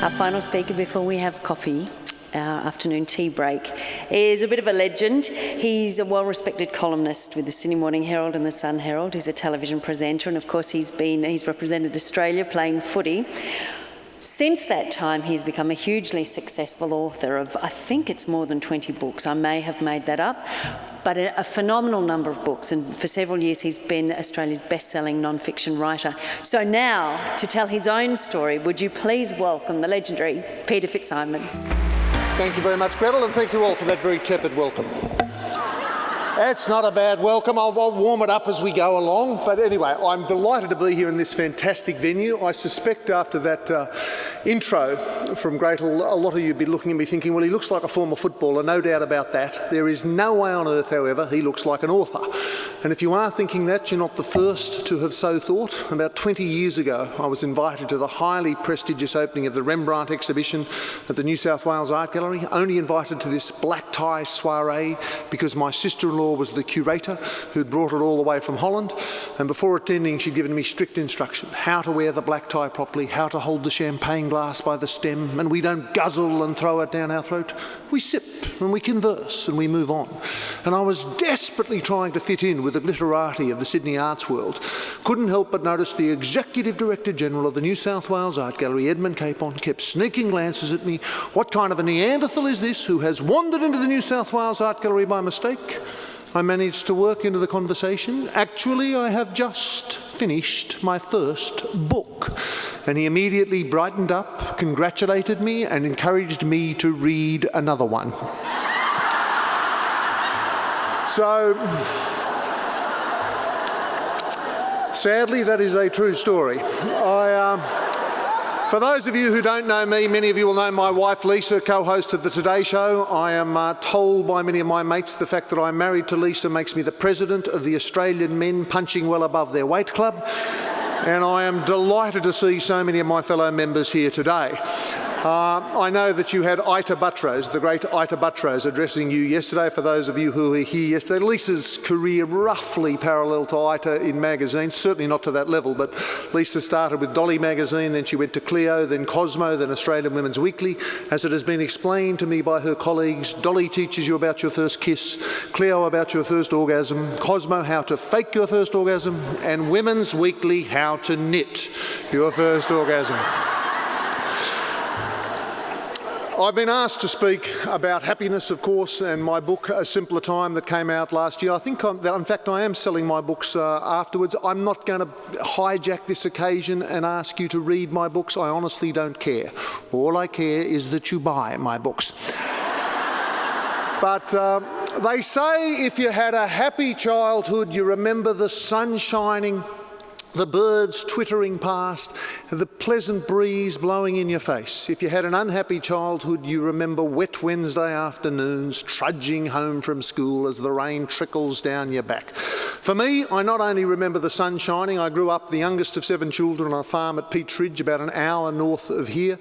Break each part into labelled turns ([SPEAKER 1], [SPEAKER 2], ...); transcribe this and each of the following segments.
[SPEAKER 1] Our final speaker before we have coffee, our afternoon tea break, is a bit of a legend. He's a well-respected columnist with the Sydney Morning Herald and the Sun Herald. He's a television presenter, and of course he's represented Australia playing footy. Since that time, he's become a hugely successful author of, I think it's more than 20 books. I may have made that up, but a phenomenal number of books. And for several years, he's been Australia's best-selling non-fiction writer. So now, to tell his own story, would you please welcome the legendary Peter Fitzsimons.
[SPEAKER 2] Thank you very much, Gretel, and thank you all for that very tepid welcome. That's not a bad welcome. I'll warm it up as we go along. But anyway, I'm delighted to be here in this fantastic venue. I suspect after that intro from Gretel, a lot of you will be looking at me thinking, well, he looks like a former footballer, no doubt about that. There is no way on earth, however, he looks like an author. And if you are thinking that, you're not the first to have so thought. About 20 years ago, I was invited to the highly prestigious opening of the Rembrandt exhibition at the New South Wales Art Gallery, only invited to this black tie soiree because my sister-in-law was the curator who'd brought it all the way from Holland, and before attending she'd given me strict instruction how to wear the black tie properly, how to hold the champagne glass by the stem, and we don't guzzle and throw it down our throat. We sip and we converse and we move on. And I was desperately trying to fit in with the glitterati of the Sydney arts world. Couldn't help but notice the Executive Director General of the New South Wales Art Gallery, Edmund Capon, kept sneaking glances at me. What kind of a Neanderthal is this who has wandered into the New South Wales Art Gallery by mistake? I managed to work into the conversation. Actually, I have just finished my first book. And he immediately brightened up, congratulated me, and encouraged me to read another one. So, sadly, that is a true story. For those of you who don't know me, many of you will know my wife Lisa, co-host of the Today Show. I am told by many of my mates the fact that I'm married to Lisa makes me the president of the Australian Men Punching Well Above Their Weight Club. And I am delighted to see so many of my fellow members here today. I know that you had Ita Buttrose, the great Ita Buttrose, addressing you yesterday. For those of you who were here yesterday, Lisa's career roughly parallel to Ita in magazines, certainly not to that level, but Lisa started with Dolly magazine, then she went to Clio, then Cosmo, then Australian Women's Weekly. As it has been explained to me by her colleagues, Dolly teaches you about your first kiss, Clio about your first orgasm, Cosmo how to fake your first orgasm, and Women's Weekly how to knit your first orgasm. I've been asked to speak about happiness, of course, and my book, A Simpler Time, that came out last year. I think, in fact, I am selling my books afterwards. I'm not going to hijack this occasion and ask you to read my books. I honestly don't care. All I care is that you buy my books. But they say if you had a happy childhood, you remember the sun shining, the birds twittering past, the pleasant breeze blowing in your face. If you had an unhappy childhood, you remember wet Wednesday afternoons, trudging home from school as the rain trickles down your back. For me, I not only remember the sun shining, I grew up the youngest of 7 children on a farm at Peteridge, about an hour north of here,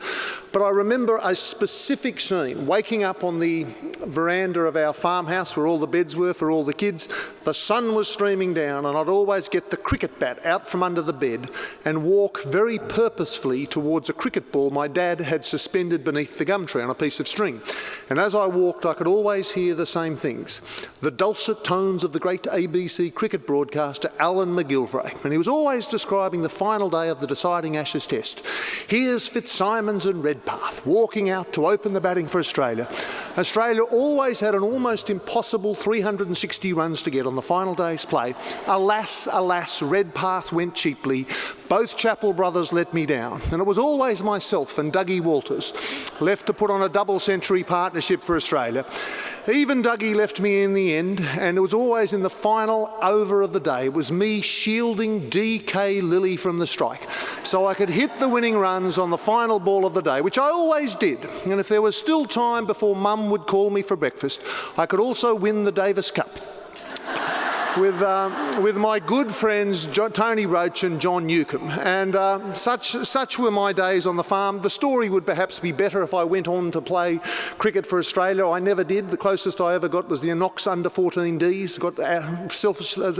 [SPEAKER 2] but I remember a specific scene, waking up on the veranda of our farmhouse where all the beds were for all the kids. The sun was streaming down and I'd always get the cricket bat out from under the bed and walk very purposefully towards a cricket ball my dad had suspended beneath the gum tree on a piece of string. And as I walked, I could always hear the same things. The dulcet tones of the great ABC cricket broadcaster Alan McGilvray. And he was always describing the final day of the deciding Ashes Test. Here's Fitzsimons and Redpath walking out to open the batting for Australia. Australia always had an almost impossible 360 runs to get on the final day's play. Alas, alas, Redpath went cheaply. Both Chappell brothers let me down. And it was always myself and Dougie Walters left to put on a double-century partnership for Australia. Even Dougie left me in the end, and it was always in the final over of the day. It was me shielding DK Lilly from the strike, so I could hit the winning runs on the final ball of the day, which I always did. And if there was still time before Mum would call me for breakfast, I could also win the Davis Cup. with my good friends Tony Roach and John Newcomb, and such were my days on the farm. The story would perhaps be better if I went on to play cricket for Australia. I never did. The closest I ever got was the Knox under 14Ds.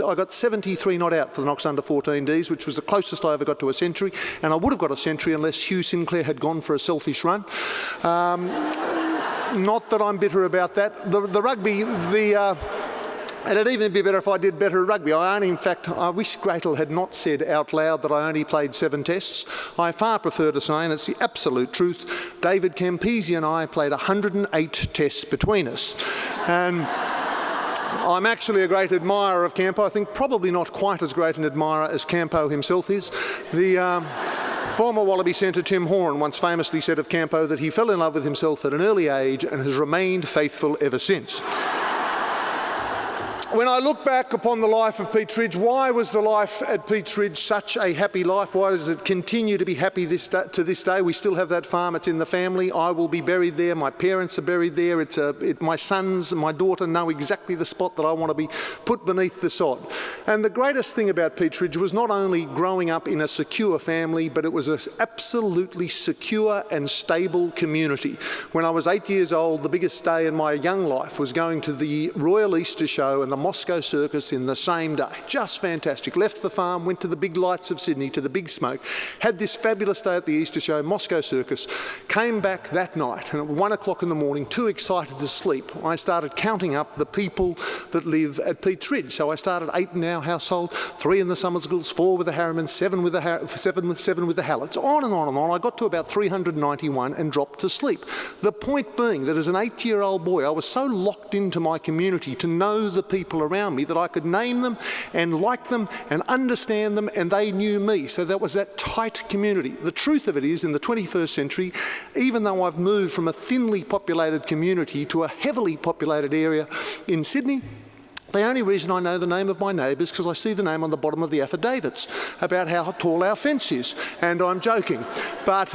[SPEAKER 2] I got 73 not out for the Knox under 14Ds, which was the closest I ever got to a century, and I would have got a century unless Hugh Sinclair had gone for a selfish run. Not that I'm bitter about that. The rugby, and it'd even be better if I did better at rugby. I wish Gretel had not said out loud that I only played 7 tests. I far prefer to say, and it's the absolute truth, David Campese and I played 108 tests between us. And I'm actually a great admirer of Campo. I think probably not quite as great an admirer as Campo himself is. The former Wallaby centre Tim Horan once famously said of Campo that he fell in love with himself at an early age and has remained faithful ever since. When I look back upon the life of Peteridge, why was the life at Peteridge such a happy life? Why does it continue to be happy to this day? We still have that farm, it's in the family. I will be buried there, my parents are buried there. My sons and my daughter know exactly the spot that I want to be put beneath the sod. And the greatest thing about Peteridge was not only growing up in a secure family, but it was an absolutely secure and stable community. When I was 8 years old, the biggest day in my young life was going to the Royal Easter Show and the Moscow Circus in the same day. Just fantastic. Left the farm, went to the big lights of Sydney, to the big smoke, had this fabulous day at the Easter Show, Moscow Circus, came back that night, and at 1 o'clock in the morning, too excited to sleep, I started counting up the people that live at Peteridge. So I started 8 in our household, 3 in the Summersgills, 4 with the Harrimans, 7 with the Hallets, on and on and on. I got to about 391 and dropped to sleep. The point being that as an 8-year-old boy, I was so locked into my community to know the people around me that I could name them and like them and understand them, and they knew me. So that was that tight community. The truth of it is, in the 21st century, even though I've moved from a thinly populated community to a heavily populated area in Sydney, the only reason I know the name of my neighbour is because I see the name on the bottom of the affidavits about how tall our fence is. And I'm joking, but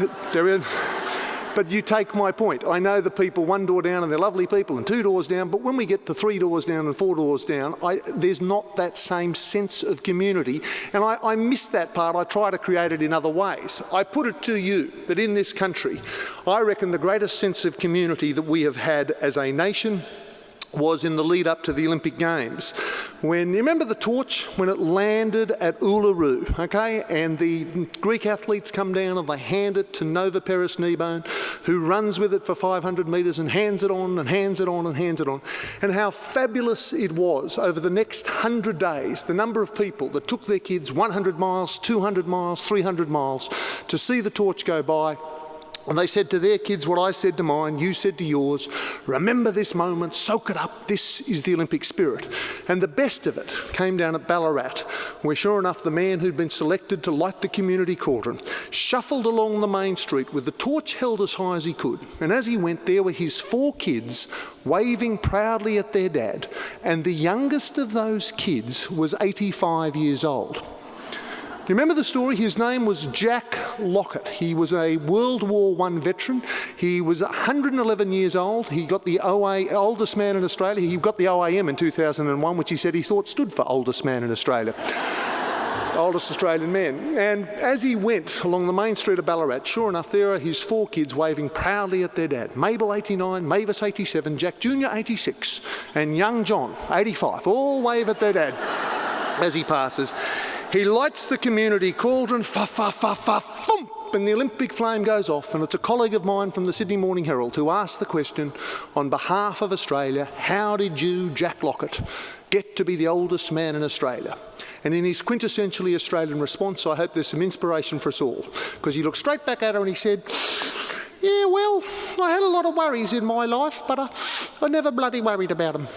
[SPEAKER 2] you take my point. I know the people 1 door down and they're lovely people, and 2 doors down, but when we get to 3 doors down and 4 doors down, there's not that same sense of community, and I miss that part. I try to create it in other ways. I put it to you that in this country, I reckon the greatest sense of community that we have had as a nation was in the lead up to the Olympic Games. When, you remember the torch, when it landed at Uluru, okay, and the Greek athletes come down and they hand it to Nova Perisnebone, who runs with it for 500 metres and hands it on and hands it on and hands it on, and how fabulous it was over the next 100 days, the number of people that took their kids 100 miles, 200 miles, 300 miles to see the torch go by. And they said to their kids what I said to mine, you said to yours, remember this moment, soak it up, this is the Olympic spirit. And the best of it came down at Ballarat, where sure enough the man who'd been selected to light the community cauldron shuffled along the main street with the torch held as high as he could. And as he went, there were his 4 kids waving proudly at their dad. And the youngest of those kids was 85 years old. You remember the story? His name was Jack Lockett. He was a World War I veteran. He was 111 years old. He got the oldest man in Australia. He got the OAM in 2001, which he said he thought stood for oldest man in Australia. Oldest Australian man. And as he went along the main street of Ballarat, sure enough, there are his 4 kids waving proudly at their dad. Mabel, 89, Mavis, 87, Jack Jr., 86, and young John, 85, all wave at their dad as he passes. He lights the community cauldron, thump, and the Olympic flame goes off, and it's a colleague of mine from the Sydney Morning Herald who asked the question on behalf of Australia, how did you, Jack Lockett, get to be the oldest man in Australia? And in his quintessentially Australian response, I hope there's some inspiration for us all, because he looked straight back at her and he said, yeah, well, I had a lot of worries in my life, but I never bloody worried about them.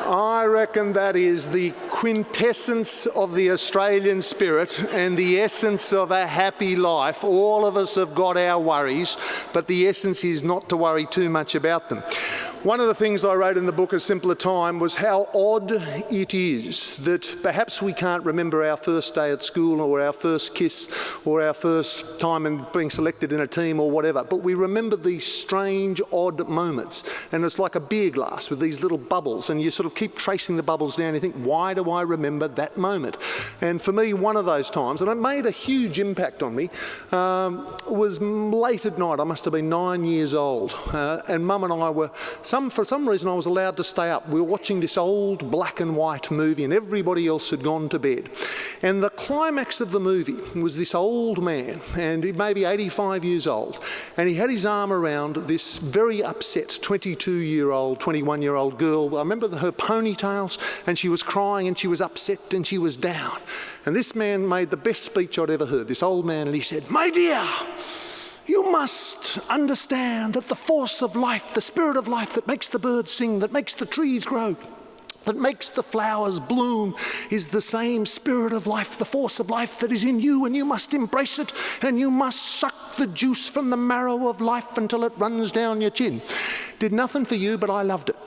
[SPEAKER 2] I reckon that is the quintessence of the Australian spirit and the essence of a happy life. All of us have got our worries, but the essence is not to worry too much about them. One of the things I wrote in the book A Simpler Time was how odd it is that perhaps we can't remember our first day at school or our first kiss or our first time in being selected in a team or whatever, but we remember these strange, odd moments. And it's like a beer glass with these little bubbles, and you sort of keep tracing the bubbles down and you think, why do I remember that moment? And for me, one of those times, and it made a huge impact on me, was late at night. I must have been 9 years old, and Mum and I were, for some reason I was allowed to stay up. We were watching this old black and white movie and everybody else had gone to bed. And the climax of the movie was this old man, and he may be 85 years old, and he had his arm around this very upset 22-year-old, 21-year-old girl. I remember her ponytails, and she was crying and she was upset and she was down. And this man made the best speech I'd ever heard, this old man, and he said, "My dear, you must understand that the force of life, the spirit of life that makes the birds sing, that makes the trees grow, that makes the flowers bloom, is the same spirit of life, the force of life that is in you, and you must embrace it, and you must suck the juice from the marrow of life until it runs down your chin." Did nothing for you, but I loved it.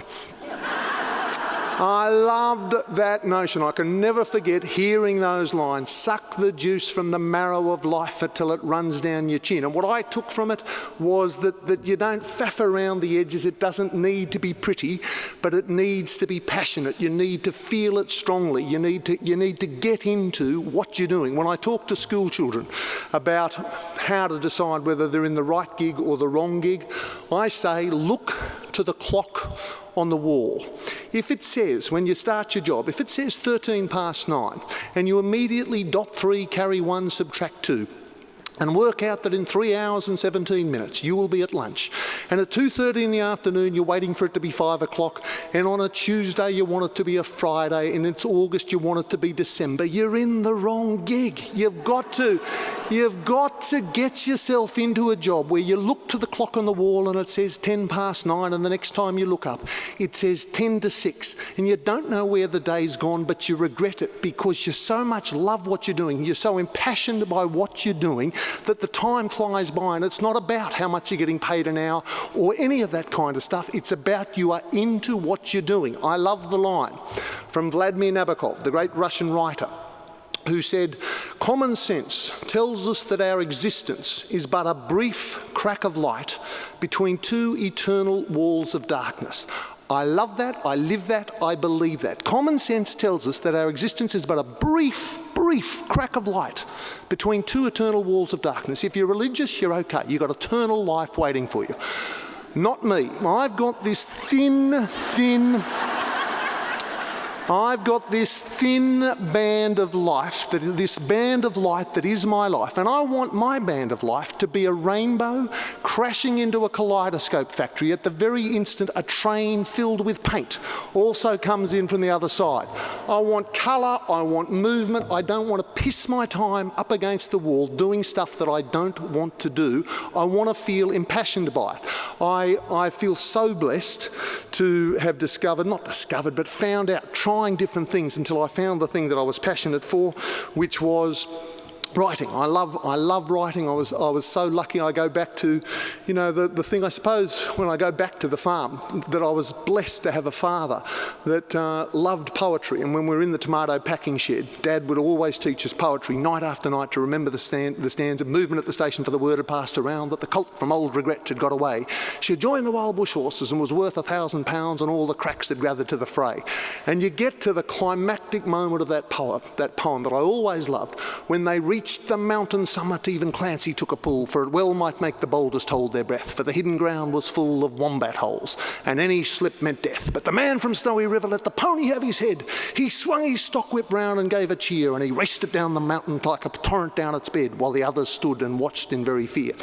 [SPEAKER 2] I loved that notion. I can never forget hearing those lines, suck the juice from the marrow of life until it runs down your chin. And what I took from it was that you don't faff around the edges. It doesn't need to be pretty, but it needs to be passionate. You need to feel it strongly. You need to get into what you're doing. When I talk to school children about how to decide whether they're in the right gig or the wrong gig, I say, look to the clock on the wall. If it says, when you start your job, if it says 9:13, and you immediately dot 3, carry 1, subtract 2, and work out that in 3 hours and 17 minutes you will be at lunch, and at 2:30 in the afternoon you're waiting for it to be 5 o'clock, and on a Tuesday you want it to be a Friday, and it's August you want it to be December, you're in the wrong gig. You've got to get yourself into a job where you look to the clock on the wall and it says 9:10, and the next time you look up it says 6:10, and you don't know where the day's gone, but you regret it because you so much love what you're doing, you're so impassioned by what you're doing that the time flies by. And it's not about how much you're getting paid an hour or any of that kind of stuff. It's about you are into what you're doing. I love the line from Vladimir Nabokov, the great Russian writer, who said, "Common sense tells us that our existence is but a brief crack of light between two eternal walls of darkness." I love that, I live that, I believe that. Common sense tells us that our existence is but a brief crack of light between two eternal walls of darkness. If you're religious, you're okay. You've got eternal life waiting for you. Not me. I've got this thin band of life, this band of light that is my life, and I want my band of life to be a rainbow crashing into a kaleidoscope factory at the very instant a train filled with paint also comes in from the other side. I want colour, I want movement, I don't want to piss my time up against the wall doing stuff that I don't want to do. I want to feel impassioned by it. I feel so blessed to have found out, trying different things until I found the thing that I was passionate for, which was writing. I love writing. I was so lucky. I go back to, the thing, I suppose, when I go back to the farm, that I was blessed to have a father that loved poetry. And when we were in the tomato packing shed, Dad would always teach us poetry night after night to remember the stanza, "Movement at the station for the word had passed around that the colt from old regret had got away. She had joined the wild bush horses and was worth £1,000 and all the cracks had gathered to the fray." And you get to the climactic moment of that poem that I always loved, when they reached the mountain summit, even Clancy took a pull, for it well might make the boldest hold their breath, for the hidden ground was full of wombat holes, and any slip meant death. But the man from Snowy River let the pony have his head. He swung his stock whip round and gave a cheer, and he raced it down the mountain like a torrent down its bed, while the others stood and watched in very fear.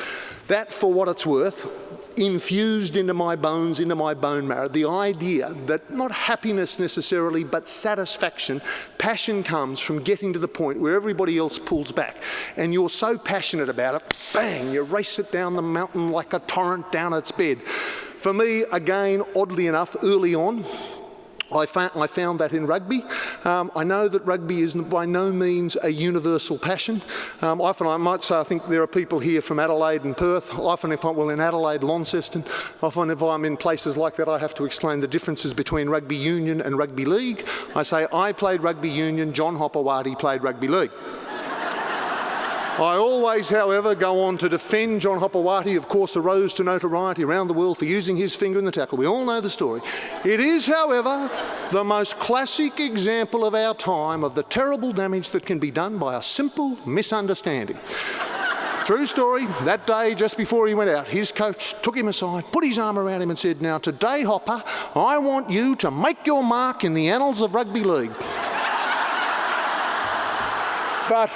[SPEAKER 2] That, for what it's worth, infused into my bones, into my bone marrow, the idea that not happiness necessarily, but satisfaction, passion comes from getting to the point where everybody else pulls back, and you're so passionate about it, bang, you race it down the mountain like a torrent down its bed. For me, again, oddly enough, early on, I found that in rugby. I know that rugby is by no means a universal passion. Often I might say I think there are people here from Adelaide and Perth. Often in Adelaide, Launceston. Often if I'm in places like that I have to explain the differences between rugby union and rugby league. I say I played rugby union, John Hopewadi played rugby league. I always, however, go on to defend John Hopewadi, of course, arose to notoriety around the world for using his finger in the tackle. We all know the story. It is, however, the most classic example of our time of the terrible damage that can be done by a simple misunderstanding. True story, that day just before he went out, his coach took him aside, put his arm around him and said, "Now today, Hopper, I want you to make your mark in the annals of rugby league." But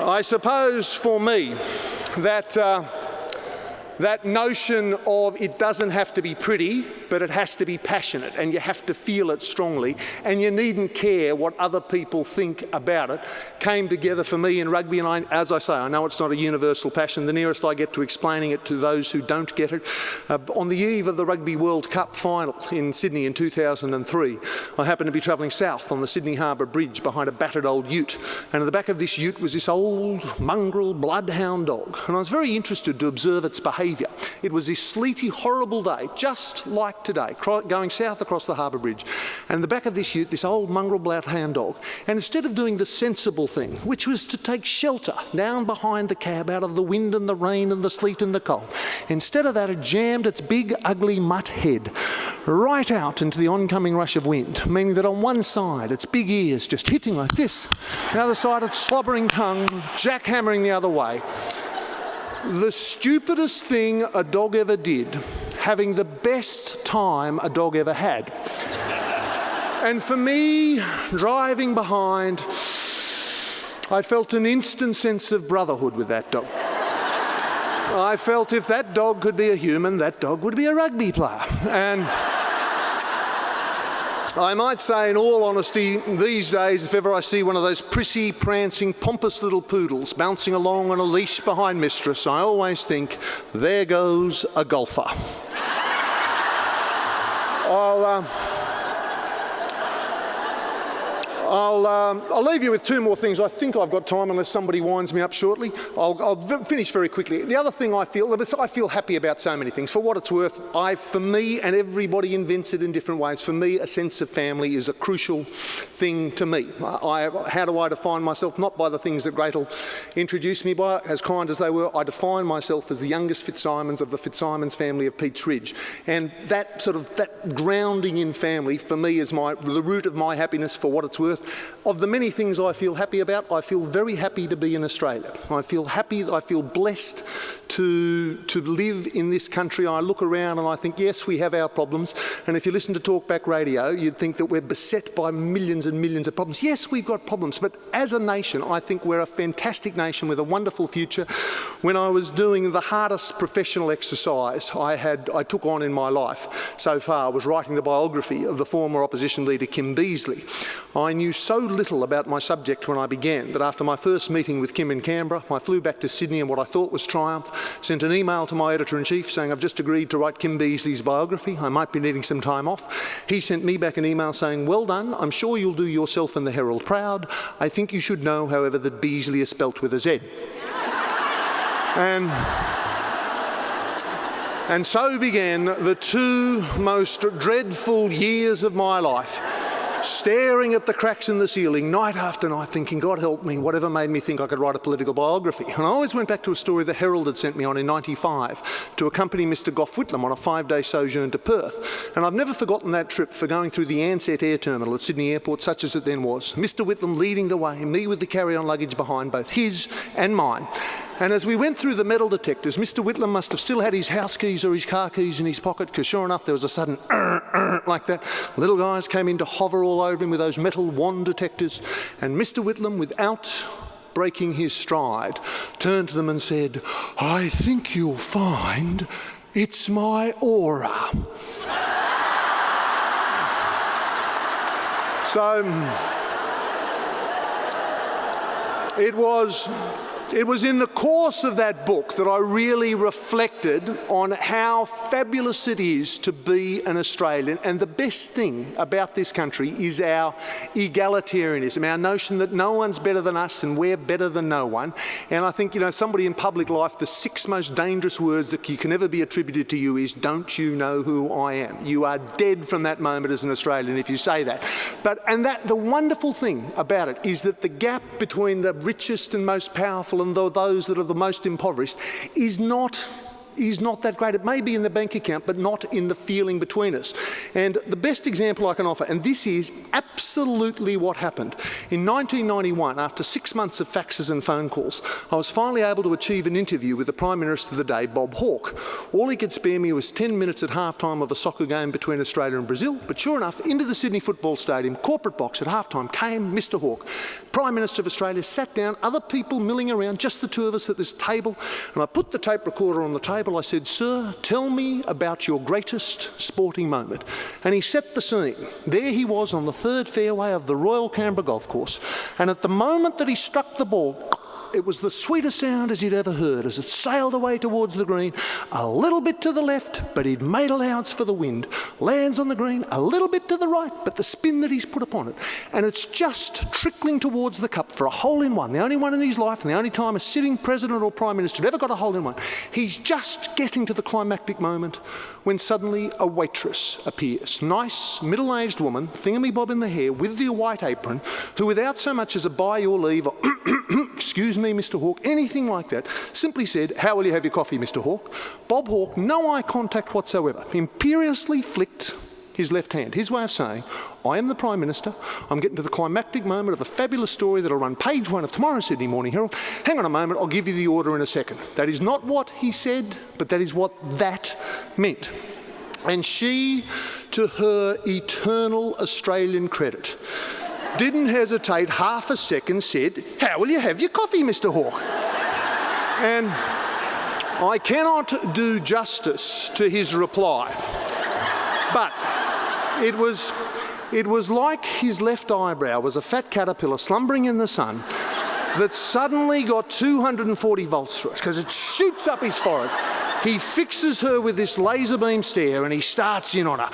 [SPEAKER 2] I suppose for me that notion of it doesn't have to be pretty, but it has to be passionate, and you have to feel it strongly, and you needn't care what other people think about it, came together for me in rugby. And as I say, I know it's not a universal passion. The nearest I get to explaining it to those who don't get it, on the eve of the Rugby World Cup final in Sydney in 2003, I happened to be travelling south on the Sydney Harbour Bridge behind a battered old ute, and at the back of this ute was this old mongrel bloodhound dog, and I was very interested to observe its behaviour. It was this sleety, horrible day, just like today, going south across the Harbour Bridge, and in the back of this ute, this old mongrel bloodhound dog, and instead of doing the sensible thing, which was to take shelter down behind the cab out of the wind and the rain and the sleet and the cold, instead of that it jammed its big ugly mutt head right out into the oncoming rush of wind, meaning that on one side its big ears just hitting like this, the other side its slobbering tongue jackhammering the other way. The stupidest thing a dog ever did, having the best time a dog ever had. And for me, driving behind, I felt an instant sense of brotherhood with that dog. I felt if that dog could be a human, that dog would be a rugby player. And I might say, in all honesty, these days, if ever I see one of those prissy, prancing, pompous little poodles bouncing along on a leash behind mistress, I always think, there goes a golfer. I'll leave you with two more things. I think I've got time unless somebody winds me up shortly. I'll finish very quickly. The other thing I feel happy about so many things. For what it's worth, for me, and everybody invents it in different ways, for me a sense of family is a crucial thing to me. How do I define myself? Not by the things that Gretel introduced me by, as kind as they were. I define myself as the youngest Fitzsimons of the Fitzsimons family of Peats Ridge. And that grounding in family for me is the root of my happiness, for what it's worth. Of the many things I feel happy about, I feel very happy to be in Australia. I feel happy, I feel blessed to live in this country. I look around and I think, yes, we have our problems. And if you listen to Talkback Radio, you'd think that we're beset by millions and millions of problems. Yes, we've got problems, but as a nation, I think we're a fantastic nation with a wonderful future. When I was doing the hardest professional exercise I took on in my life so far, was writing the biography of the former opposition leader Kim Beazley. I knew so little about my subject when I began that after my first meeting with Kim in Canberra, I flew back to Sydney and what I thought was triumph, sent an email to my editor-in-chief saying, "I've just agreed to write Kim Beazley's biography. I might be needing some time off." He sent me back an email saying, "Well done. I'm sure you'll do yourself and the Herald proud. I think you should know, however, that Beazley is spelt with a Z." And so began the two most dreadful years of my life, staring at the cracks in the ceiling night after night, thinking, God help me, whatever made me think I could write a political biography. And I always went back to a story the Herald had sent me on in '95 to accompany Mr Gough Whitlam on a 5-day sojourn to Perth. And I've never forgotten that trip, for going through the Ansett Air Terminal at Sydney Airport, such as it then was. Mr Whitlam leading the way, me with the carry-on luggage behind, both his and mine. And as we went through the metal detectors, Mr Whitlam must have still had his house keys or his car keys in his pocket, because sure enough there was a sudden like that. Little guys came in to hover all over him with those metal wand detectors, and Mr Whitlam, without breaking his stride, turned to them and said, "I think you'll find it's my aura." So It was in the course of that book that I really reflected on how fabulous it is to be an Australian. And the best thing about this country is our egalitarianism, our notion that no one's better than us and we're better than no one. And I think, somebody in public life, the 6 most dangerous words that can ever be attributed to you is, don't you know who I am? You are dead from that moment as an Australian if you say that. The wonderful thing about it is that the gap between the richest and most powerful and those that are the most impoverished is not that great. It may be in the bank account, but not in the feeling between us. And the best example I can offer, and this is absolutely what happened. In 1991, after 6 months of faxes and phone calls, I was finally able to achieve an interview with the Prime Minister of the day, Bob Hawke. All he could spare me was 10 minutes at half-time of a soccer game between Australia and Brazil, but sure enough, into the Sydney Football Stadium, corporate box at half-time, came Mr Hawke. Prime Minister of Australia sat down, other people milling around, just the two of us at this table, and I put the tape recorder on the table. I said, "Sir, tell me about your greatest sporting moment." And he set the scene. There he was on the third fairway of the Royal Canberra Golf Course, and at the moment that he struck the ball, it was the sweetest sound as he'd ever heard as it sailed away towards the green, a little bit to the left, but he'd made allowance for the wind. Lands on the green, a little bit to the right, but the spin that he's put upon it. And it's just trickling towards the cup for a hole-in-one, the only one in his life and the only time a sitting president or prime minister had ever got a hole-in-one. He's just getting to the climactic moment when suddenly a waitress appears. Nice, middle-aged woman, thingamy-bob in the hair, with the white apron, who without so much as a by your leave or excuse me, Mr Hawke, anything like that, simply said, "How will you have your coffee, Mr Hawke?" Bob Hawke, no eye contact whatsoever, imperiously flicked his left hand, his way of saying, "I am the Prime Minister, I'm getting to the climactic moment of a fabulous story that'll run page 1 of tomorrow's Sydney Morning Herald. Hang on a moment, I'll give you the order in a second." That is not what he said, but that is what that meant. And she, to her eternal Australian credit, didn't hesitate half a second, said, "How will you have your coffee, Mr Hawke?" And I cannot do justice to his reply, but it was like his left eyebrow was a fat caterpillar slumbering in the sun that suddenly got 240 volts through it because it shoots up his forehead. He fixes her with this laser beam stare and he starts in on her.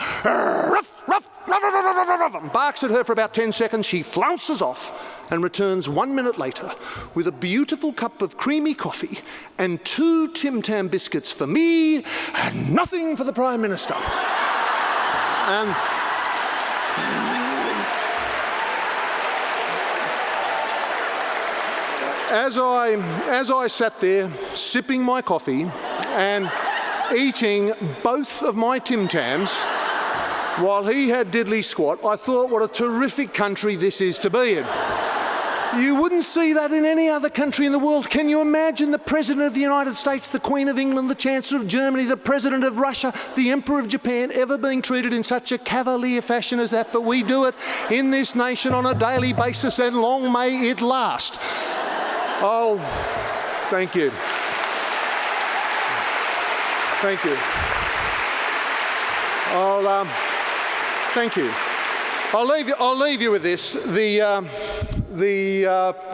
[SPEAKER 2] Ruff, ruff, and barks at her for about 10 seconds. She flounces off and returns 1 minute later with a beautiful cup of creamy coffee and 2 Tim Tam biscuits for me and nothing for the Prime Minister. And as I sat there sipping my coffee and eating both of my Tim Tams while he had diddly squat, I thought what a terrific country this is to be in. You wouldn't see that in any other country in the world. Can you imagine the President of the United States, the Queen of England, the Chancellor of Germany, the President of Russia, the Emperor of Japan ever being treated in such a cavalier fashion as that? But we do it in this nation on a daily basis, and long may it last. Oh, thank you. Thank you. Thank you. I'll leave you with this. The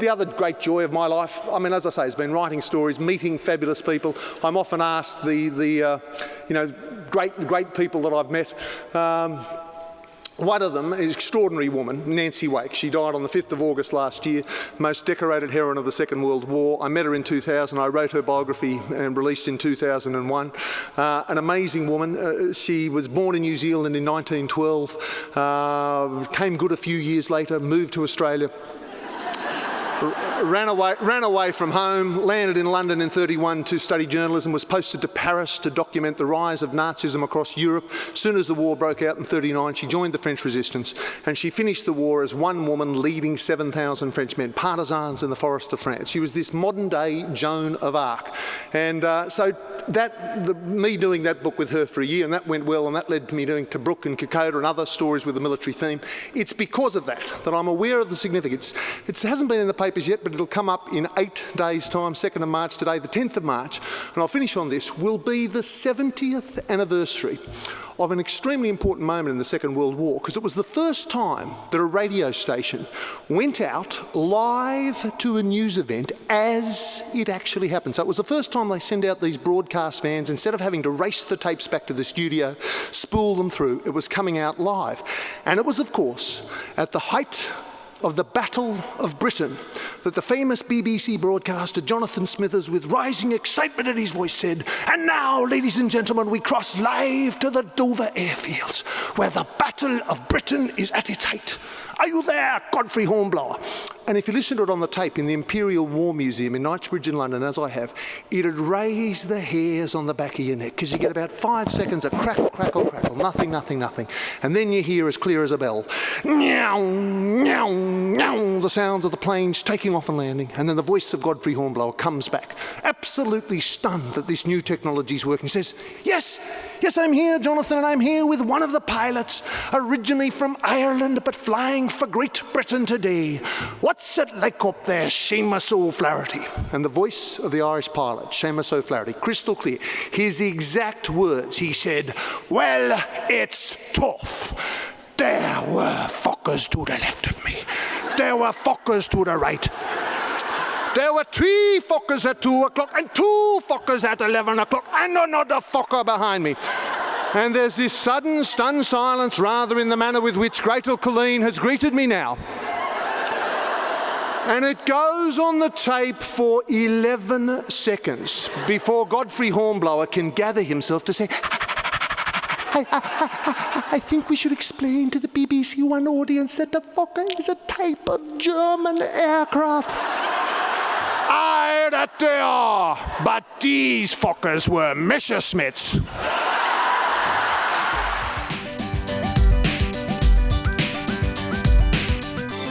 [SPEAKER 2] other great joy of my life, I mean, as I say, has been writing stories, meeting fabulous people. I'm often asked the great people that I've met. One of them is an extraordinary woman, Nancy Wake. She died on the 5th of August last year, most decorated heroine of the Second World War. I met her in 2000. I wrote her biography and released in 2001. An amazing woman. She was born in New Zealand in 1912, came good a few years later, moved to Australia. Ran away from home, landed in London in 1931 to study journalism, was posted to Paris to document the rise of Nazism across Europe. As soon as the war broke out in 1939, she joined the French resistance, and she finished the war as one woman leading 7,000 French men, partisans in the forest of France. She was this modern-day Joan of Arc. And me doing that book with her for a year, and that went well, and that led to me doing Tobruk and Kokoda and other stories with a military theme. It's because of that I'm aware of the significance. It hasn't been in the paper papers yet, but it'll come up in 8 days' time, 2nd of March today, the 10th of March, and I'll finish on this, will be the 70th anniversary of an extremely important moment in the Second World War, because it was the first time that a radio station went out live to a news event as it actually happened. So it was the first time they sent out these broadcast vans. Instead of having to race the tapes back to the studio, spool them through, it was coming out live. And it was, of course, at the height of the Battle of Britain that the famous BBC broadcaster Jonathan Smithers, with rising excitement in his voice, said, "And now, ladies and gentlemen, we cross live to the Dover airfields, where the Battle of Britain is at its height. Are you there, Godfrey Hornblower?" And if you listen to it on the tape in the Imperial War Museum in Knightsbridge in London, as I have, it'd raise the hairs on the back of your neck, because you get about 5 seconds of crackle, crackle, crackle, nothing, nothing, nothing. And then you hear, as clear as a bell, meow, meow, meow, the sounds of the planes taking off and landing. And then the voice of Godfrey Hornblower comes back, absolutely stunned that this new technology is working. He says, "Yes, yes, I'm here, Jonathan, and I'm here with one of the pilots, originally from Ireland, but flying for Great Britain today. What's it like up there, Seamus O'Flaherty?" And the voice of the Irish pilot, Seamus O'Flaherty, crystal clear, his exact words, he said, "Well, it's tough. There were fuckers to the left of me. There were fuckers to the right. There were 3 fuckers at 2 o'clock and 2 fuckers at 11 o'clock and another fucker behind me." And there's this sudden, stunned silence, rather in the manner with which Gretel Colleen has greeted me now. And it goes on the tape for 11 seconds before Godfrey Hornblower can gather himself to say, I think we should explain to the BBC One audience that the fucker is a type of German aircraft. Aye, that they are, but these fuckers were Messerschmitts.